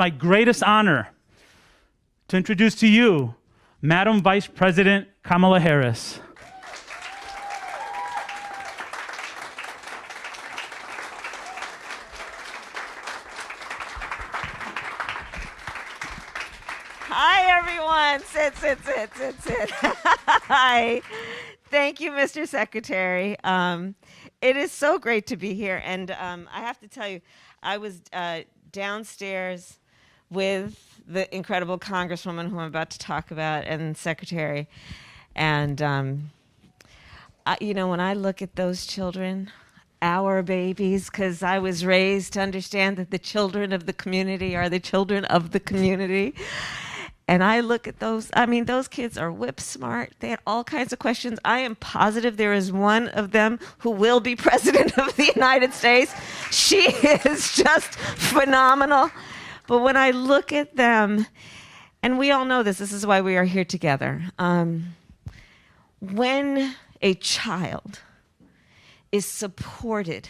my greatest honor to introduce to you Madam Vice President Kamala Harris. Hi, everyone. Sit. Hi. Thank you, Mr. Secretary. It is so great to be here. And I have to tell you, I was downstairs with the incredible Congresswoman who I'm about to talk about and Secretary. And, when I look at those children, our babies, because I was raised to understand that the children of the community are the children of the community. And I look at those kids are whip smart. They had all kinds of questions. I am positive there is one of them who will be president of the United States. She is just phenomenal. But when I look at them, and we all know this is why we are here together. When a child is supported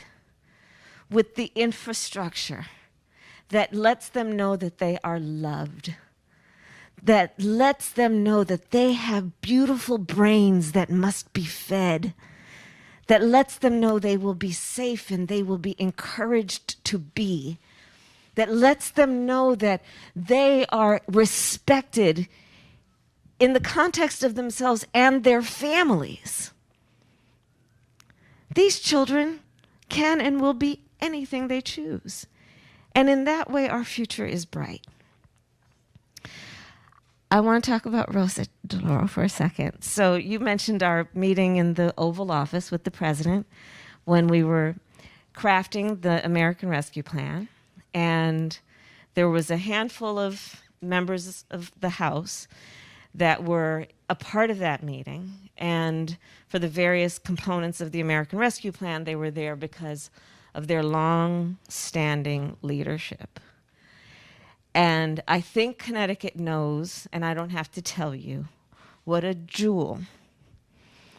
with the infrastructure that lets them know that they are loved, that lets them know that they have beautiful brains that must be fed, that lets them know they will be safe and they will be encouraged to be, that lets them know that they are respected in the context of themselves and their families. These children can and will be anything they choose. And in that way, our future is bright. I want to talk about Rosa DeLauro for a second. So you mentioned our meeting in the Oval Office with the president when we were crafting the American Rescue Plan. And there was a handful of members of the House that were a part of that meeting. And for the various components of the American Rescue Plan, they were there because of their long-standing leadership. And I think Connecticut knows, and I don't have to tell you, what a jewel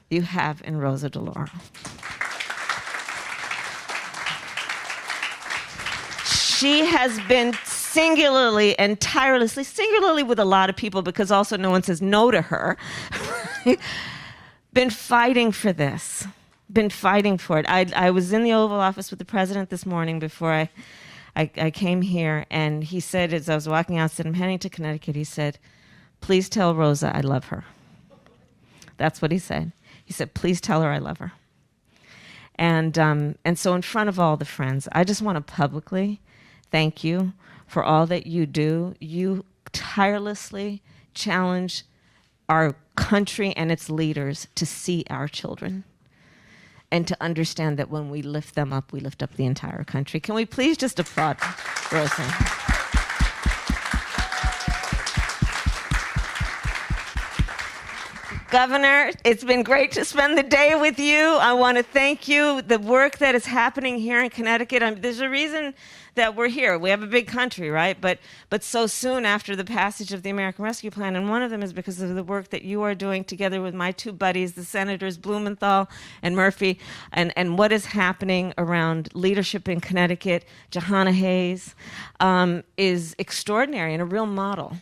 you have in Rosa DeLauro. She has been singularly and tirelessly, singularly with a lot of people because also no one says no to her, been fighting for this, been fighting for it. I was in the Oval Office with the president this morning before I came here, and he said, as I was walking out, said, I'm heading to Connecticut. He said, please tell Rosa I love her. That's what he said. He said, please tell her I love her. And so in front of all the friends, I just want to publicly thank you for all that you do. You tirelessly challenge our country and its leaders to see our children and to understand that when we lift them up, we lift up the entire country. Can we please just applaud Rosa? Governor, it's been great to spend the day with you. I want to thank you. The work that is happening here in Connecticut, there's a reason that we're here. We have a big country, right? But so soon after the passage of the American Rescue Plan, and one of them is because of the work that you are doing together with my two buddies, the Senators Blumenthal and Murphy, and what is happening around leadership in Connecticut. Johanna Hayes is extraordinary and a real model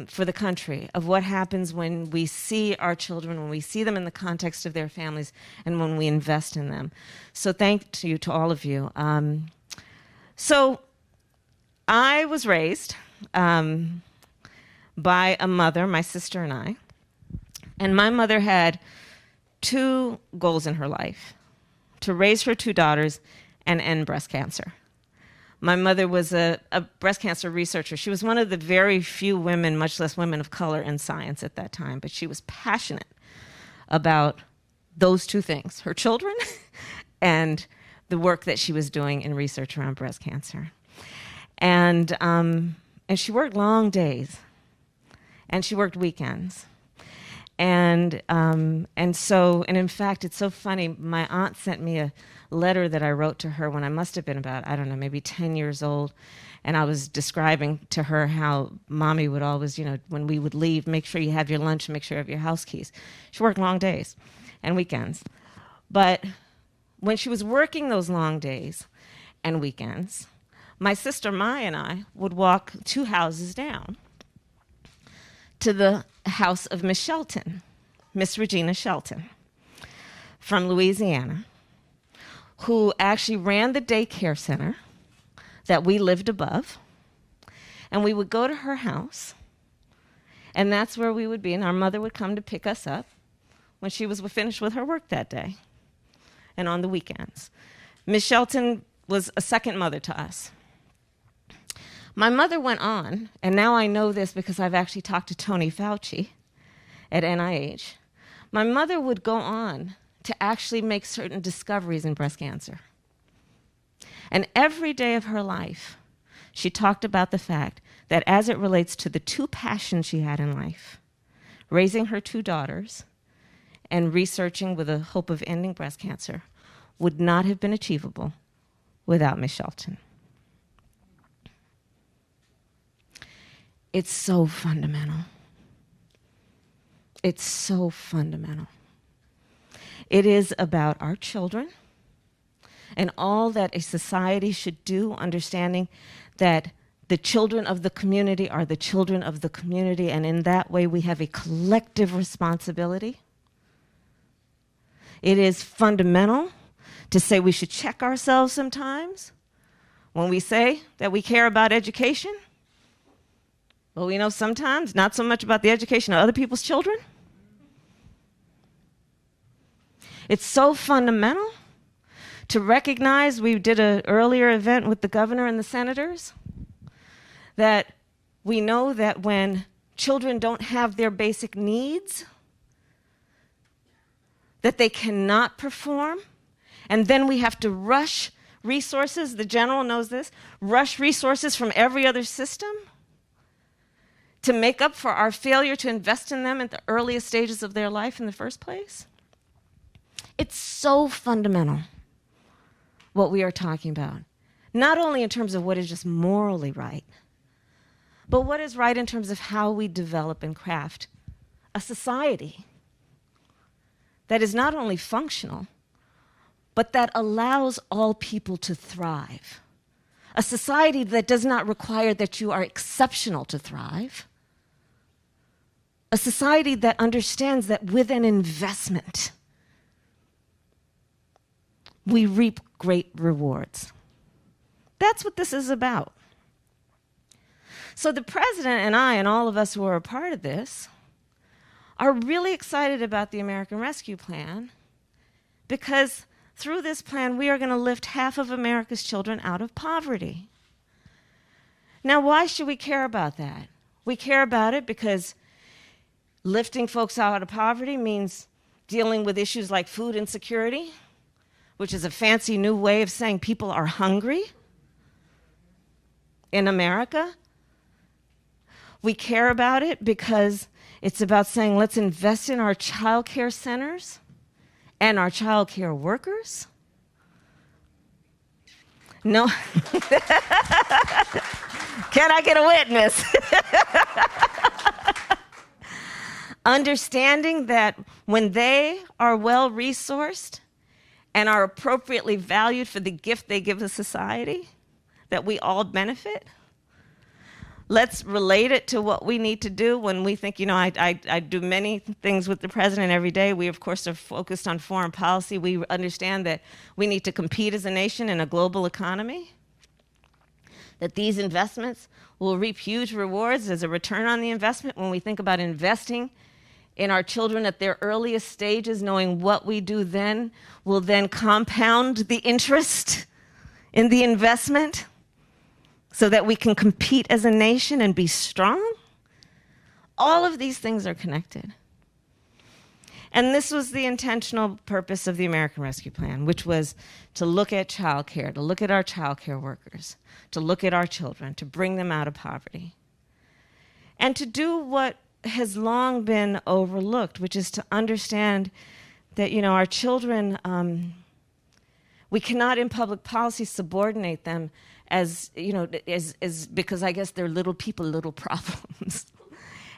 for the country of what happens when we see our children, when we see them in the context of their families, and when we invest in them. So thank you to all of you. So I was raised by a mother, my sister and I, and my mother had two goals in her life: to raise her two daughters and end breast cancer. My mother was a breast cancer researcher. She was one of the very few women, much less women of color, in science at that time, but she was passionate about those two things, her children and the work that she was doing in research around breast cancer. And she worked long days, and she worked weekends. And in fact, it's so funny, my aunt sent me a letter that I wrote to her when I must have been about, I don't know, maybe 10 years old. And I was describing to her how mommy would always, when we would leave, make sure you have your lunch, make sure you have your house keys. She worked long days and weekends. But when she was working those long days and weekends, my sister Maya and I would walk 2 houses down to the house of Miss Shelton, Miss Regina Shelton from Louisiana, who actually ran the daycare center that we lived above. And we would go to her house, and that's where we would be, and our mother would come to pick us up when she was finished with her work that day and on the weekends. Miss Shelton was a second mother to us. My mother went on, and now I know this because I've actually talked to Tony Fauci at NIH. My mother would go on to actually make certain discoveries in breast cancer. And every day of her life, she talked about the fact that as it relates to the 2 passions she had in life, raising her 2 daughters and researching with a hope of ending breast cancer, would not have been achievable without Miss Shelton. It's so fundamental. It's so fundamental. It is about our children and all that a society should do, understanding that the children of the community are the children of the community, and in that way we have a collective responsibility. It is fundamental to say we should check ourselves sometimes when we say that we care about education, but we know sometimes not so much about the education of other people's children. It's so fundamental to recognize, we did an earlier event with the governor and the senators, that we know that when children don't have their basic needs, that they cannot perform, and then we have to rush resources, the general knows this, rush resources from every other system to make up for our failure to invest in them at the earliest stages of their life in the first place. It's so fundamental what we are talking about, not only in terms of what is just morally right, but what is right in terms of how we develop and craft a society that is not only functional, but that allows all people to thrive. A society that does not require that you are exceptional to thrive. A society that understands that with an investment, we reap great rewards. That's what this is about. So the president and I and all of us who are a part of this are really excited about the American Rescue Plan, because through this plan, we are going to lift half of America's children out of poverty. Now, why should we care about that? We care about it because lifting folks out of poverty means dealing with issues like food insecurity, which is a fancy new way of saying people are hungry in America. We care about it because it's about saying, let's invest in our childcare centers and our childcare workers. No. Can I get a witness? Understanding that when they are well-resourced and are appropriately valued for the gift they give to society, that we all benefit. Let's relate it to what we need to do when we think, I do many things with the president every day. We, of course, are focused on foreign policy. We understand that we need to compete as a nation in a global economy, that these investments will reap huge rewards as a return on the investment when we think about investing in our children at their earliest stages, knowing what we do then will then compound the interest in the investment so that we can compete as a nation and be strong. All of these things are connected. And this was the intentional purpose of the American Rescue Plan, which was to look at childcare, to look at our childcare workers, to look at our children, to bring them out of poverty, and to do what has long been overlooked, which is to understand that, our children, we cannot in public policy subordinate them as because I guess they're little people, little problems.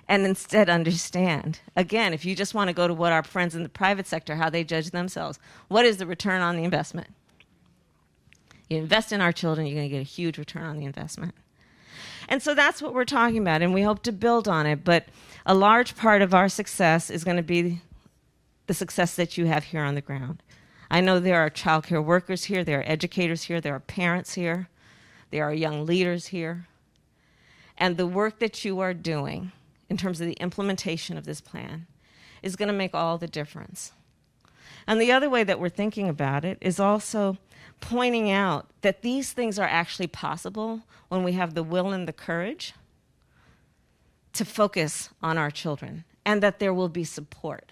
And instead understand, again, if you just want to go to what our friends in the private sector, how they judge themselves, what is the return on the investment? You invest in our children, you're going to get a huge return on the investment. And so that's what we're talking about, and we hope to build on it. But a large part of our success is going to be the success that you have here on the ground. I know there are childcare workers here, there are educators here, there are parents here, there are young leaders here. And the work that you are doing in terms of the implementation of this plan is going to make all the difference. And the other way that we're thinking about it is also pointing out that these things are actually possible when we have the will and the courage to focus on our children, and that there will be support.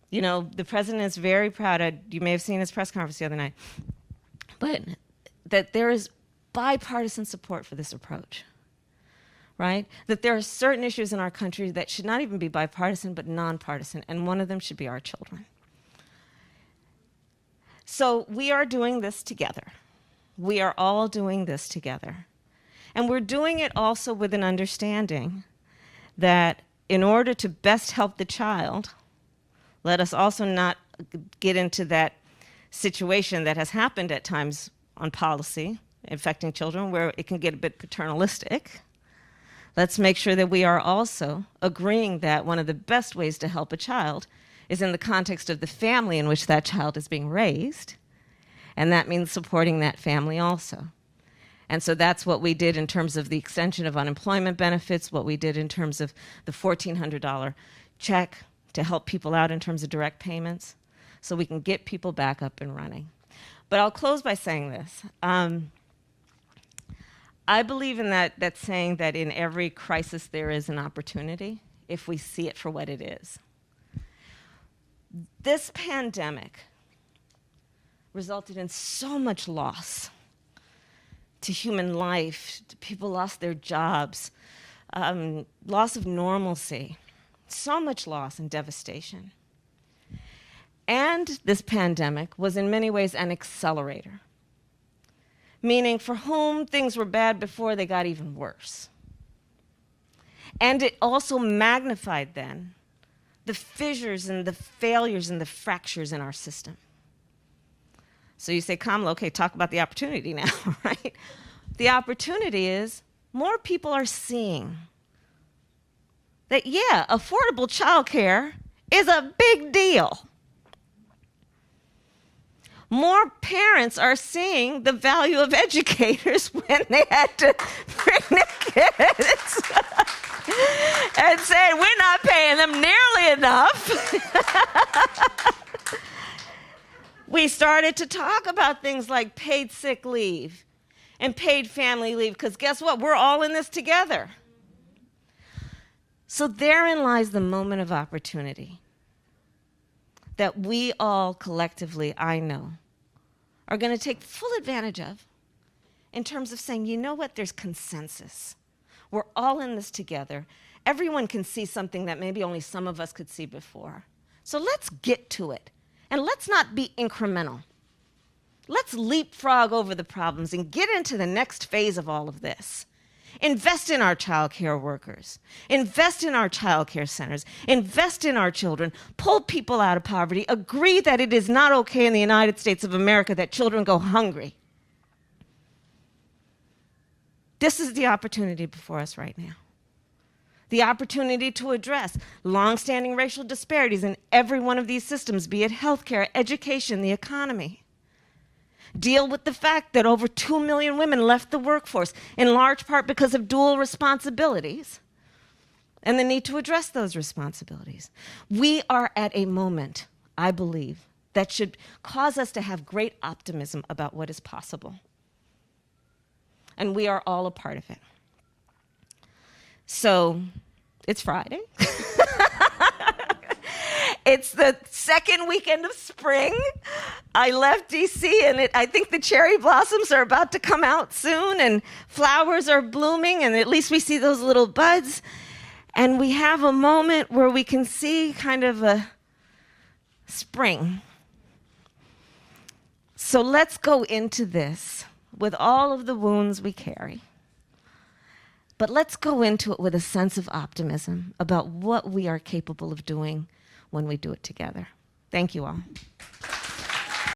You know, the president is very proud, you may have seen his press conference the other night, but that there is bipartisan support for this approach, right? That there are certain issues in our country that should not even be bipartisan, but nonpartisan, and one of them should be our children. So we are doing this together. We are all doing this together. And we're doing it also with an understanding that in order to best help the child, let us also not get into that situation that has happened at times on policy affecting children where it can get a bit paternalistic. Let's make sure that we are also agreeing that one of the best ways to help a child is in the context of the family in which that child is being raised, and that means supporting that family also. And so that's what we did in terms of the extension of unemployment benefits, what we did in terms of the $1,400 check to help people out in terms of direct payments, so we can get people back up and running. But I'll close by saying this. I believe in that saying that in every crisis there is an opportunity if we see it for what it is. This pandemic resulted in so much loss to human life. People lost their jobs, loss of normalcy, so much loss and devastation. And this pandemic was in many ways an accelerator, meaning for whom things were bad before, they got even worse. And it also magnified then the fissures and the failures and the fractures in our system. So you say, Kamala, okay, talk about the opportunity now, right? The opportunity is more people are seeing that, yeah, affordable childcare is a big deal. More parents are seeing the value of educators when they had to bring their kids and saying, we're not paying them nearly enough. We started to talk about things like paid sick leave and paid family leave, because guess what? We're all in this together. So therein lies the moment of opportunity that we all collectively, I know, are going to take full advantage of in terms of saying, you know what, there's consensus. We're all in this together. Everyone can see something that maybe only some of us could see before. So let's get to it. And let's not be incremental. Let's leapfrog over the problems and get into the next phase of all of this. Invest in our child care workers. Invest in our child care centers. Invest in our children. Pull people out of poverty. Agree that it is not okay in the United States of America that children go hungry. This is the opportunity before us right now. The opportunity to address longstanding racial disparities in every one of these systems, be it healthcare, education, the economy. Deal with the fact that over 2 million women left the workforce, in large part because of dual responsibilities, and the need to address those responsibilities. We are at a moment, I believe, that should cause us to have great optimism about what is possible. And we are all a part of it. So, it's Friday. It's the second weekend of spring. I left DC, and I think the cherry blossoms are about to come out soon, and flowers are blooming, and at least we see those little buds. And we have a moment where we can see kind of a spring. So let's go into this with all of the wounds we carry. But let's go into it with a sense of optimism about what we are capable of doing when we do it together. Thank you all.